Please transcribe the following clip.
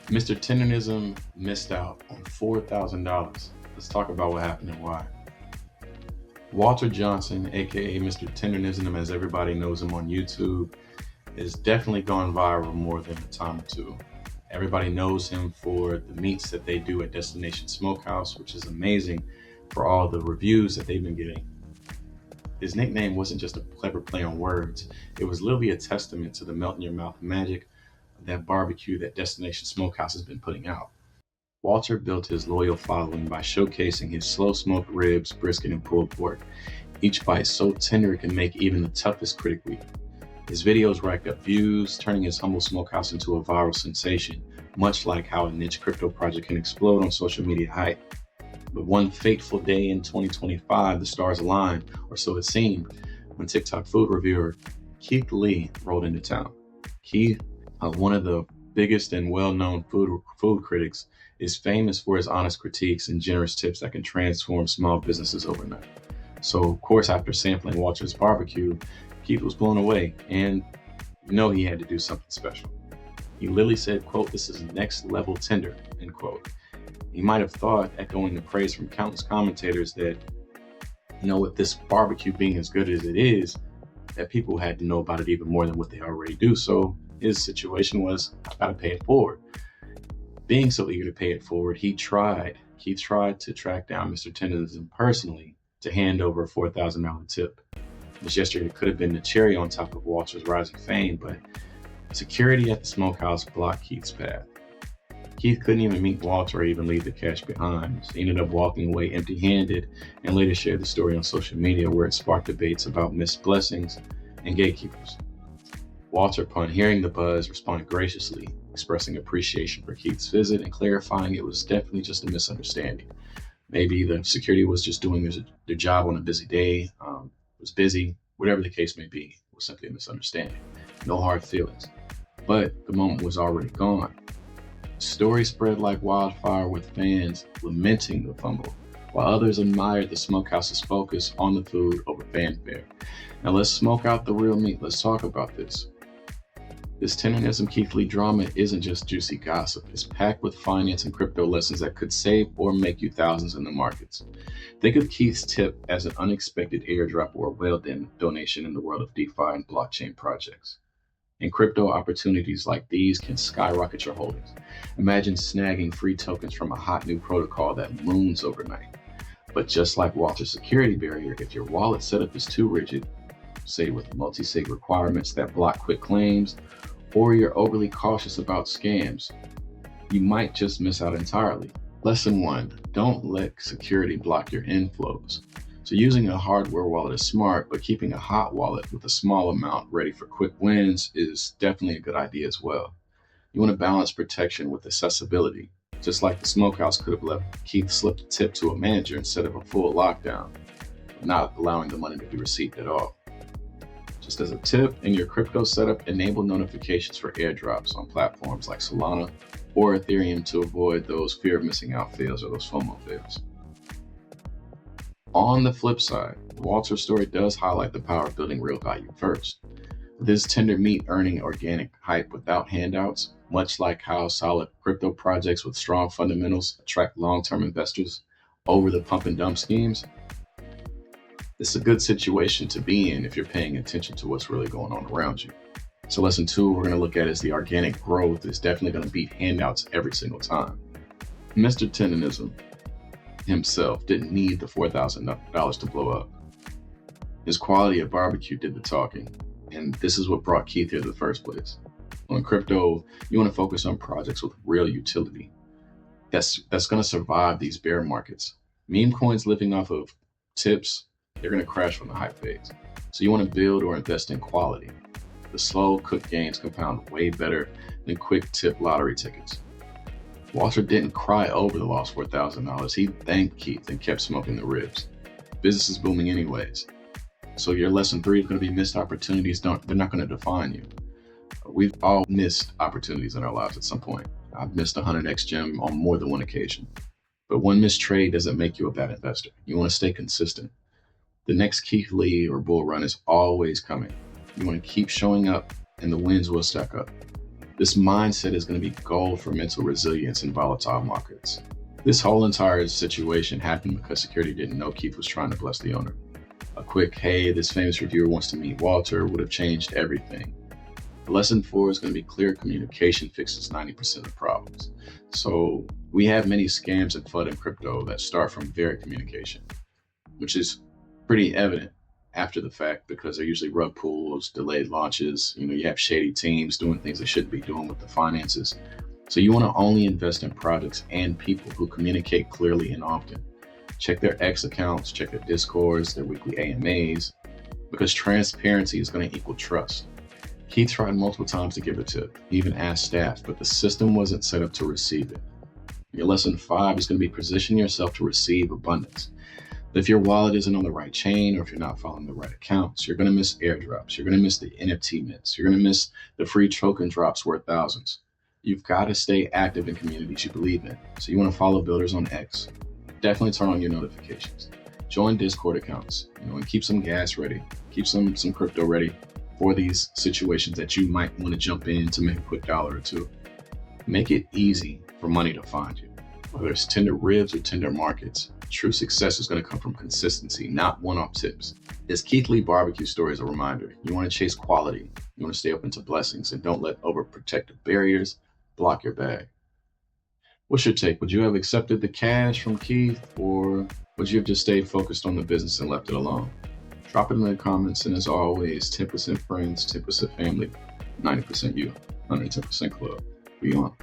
Mr. Tendernism missed out on $4,000. Let's talk about what happened and why. Walter Johnson, aka Mr. Tendernism, as everybody knows him on YouTube, has definitely gone viral more than a time or two. Everybody knows him for the meats that they do at Destination Smokehouse, which is amazing for all the reviews that they've been getting. His nickname wasn't just a clever play on words, it was literally a testament to the melt in your mouth magic of that barbecue that Destination Smokehouse has been putting out. Walter built his loyal following by showcasing his slow smoked ribs, brisket, and pulled pork, each bite so tender it can make even the toughest critic weep. His videos racked up views, turning his humble smokehouse into a viral sensation, much like how a niche crypto project can explode on social media hype. But one fateful day in 2025, the stars aligned, or so it seemed, when TikTok food reviewer Kieth Lee rolled into town. Kieth, one of the biggest and well-known food critics, is famous for his honest critiques and generous tips that can transform small businesses overnight. So, of course, after sampling Walter's barbecue, Kieth was blown away, and he had to do something special. He literally said, quote, "This is next level tender," end quote. He might have thought, echoing the praise from countless commentators, that, with this barbecue being as good as it is, that people had to know about it even more than what they already do. So his situation was, I gotta pay it forward. Being so eager to pay it forward, Keith tried to track down Mr. Tendernism personally to hand over a $4,000 tip. This gesture could have been the cherry on top of Walter's rising fame, but security at the smokehouse blocked Keith's path. Kieth couldn't even meet Walter or even leave the cash behind. He ended up walking away empty-handed and later shared the story on social media, where it sparked debates about missed blessings and gatekeepers. Walter, upon hearing the buzz, responded graciously, expressing appreciation for Keith's visit and clarifying it was definitely just a misunderstanding. Maybe the security was just doing their job on a busy day, was busy, whatever the case may be. It was simply a misunderstanding. No hard feelings. But the moment was already gone. The story spread like wildfire, with fans lamenting the fumble, while others admired the smokehouse's focus on the food over fanfare. Now let's smoke out the real meat. Let's talk about this. This Tendernism Kieth Lee drama isn't just juicy gossip. It's packed with finance and crypto lessons that could save or make you thousands in the markets. Think of Keith's tip as an unexpected airdrop or a well-done donation in the world of DeFi and blockchain projects. And crypto opportunities like these can skyrocket your holdings. Imagine snagging free tokens from a hot new protocol that looms overnight. But just like Walter's security barrier, if your wallet setup is too rigid, say with multi-sig requirements that block quick claims, or you're overly cautious about scams, you might just miss out entirely. Lesson 1, don't let security block your inflows. So using a hardware wallet is smart, but keeping a hot wallet with a small amount ready for quick wins is definitely a good idea as well. You want to balance protection with accessibility, just like the smokehouse could have let Keith slip the tip to a manager instead of a full lockdown, not allowing the money to be received at all. Just as a tip, in your crypto setup, enable notifications for airdrops on platforms like Solana or Ethereum to avoid those fear of missing out fails or those FOMO fails. On the flip side, Walter's story does highlight the power of building real value first. This tender meat earning organic hype without handouts, much like how solid crypto projects with strong fundamentals attract long-term investors over the pump and dump schemes. It's a good situation to be in if you're paying attention to what's really going on around you. So lesson 2 we're going to look at is the organic growth is definitely going to beat handouts every single time. Mr. Tendernism himself didn't need the $4,000 to blow up. His quality of barbecue did the talking, and this is what brought Keith here in the first place. On crypto, you want to focus on projects with real utility. That's going to survive these bear markets. Meme coins living off of tips, they're going to crash from the hype phase. So you want to build or invest in quality. The slow cooked gains compound way better than quick tip lottery tickets. Walter didn't cry over the lost $4,000. He thanked Keith and kept smoking the ribs. Business is booming anyways. So your lesson 3 is going to be missed opportunities. They're not going to define you. We've all missed opportunities in our lives at some point. I've missed a 100x gem on more than one occasion. But one missed trade doesn't make you a bad investor. You want to stay consistent. The next Kieth Lee or bull run is always coming. You want to keep showing up and the wins will stack up. This mindset is going to be gold for mental resilience in volatile markets. This whole entire situation happened because security didn't know Kieth was trying to bless the owner. A quick, hey, this famous reviewer wants to meet Walter would have changed everything. Lesson 4 is going to be clear communication fixes 90% of problems. So we have many scams and FUD in crypto that start from very communication, which is pretty evident after the fact because they're usually rug pulls, delayed launches. You have shady teams doing things they shouldn't be doing with the finances. So you want to only invest in projects and people who communicate clearly and often. Check their X accounts, check their Discords, their weekly AMAs, because transparency is going to equal trust. Kieth tried multiple times to give a tip. He even asked staff, but the system wasn't set up to receive it. Your lesson 5 is going to be position yourself to receive abundance. If your wallet isn't on the right chain or if you're not following the right accounts, you're going to miss airdrops. You're going to miss the NFT mints. You're going to miss the free token drops worth thousands. You've got to stay active in communities you believe in. So you want to follow builders on X. Definitely turn on your notifications. Join Discord accounts, and keep some gas ready. Keep some crypto ready for these situations that you might want to jump in to make a quick dollar or two. Make it easy for money to find you. Whether it's tender ribs or tender markets, true success is going to come from consistency, not one-off tips. This Kieth Lee barbecue story is a reminder. You want to chase quality. You want to stay open to blessings and don't let overprotective barriers block your bag. What's your take? Would you have accepted the cash from Kieth, or would you have just stayed focused on the business and left it alone? Drop it in the comments, and as always, 10% friends, 10% family, 90% you, 110% club. Be on.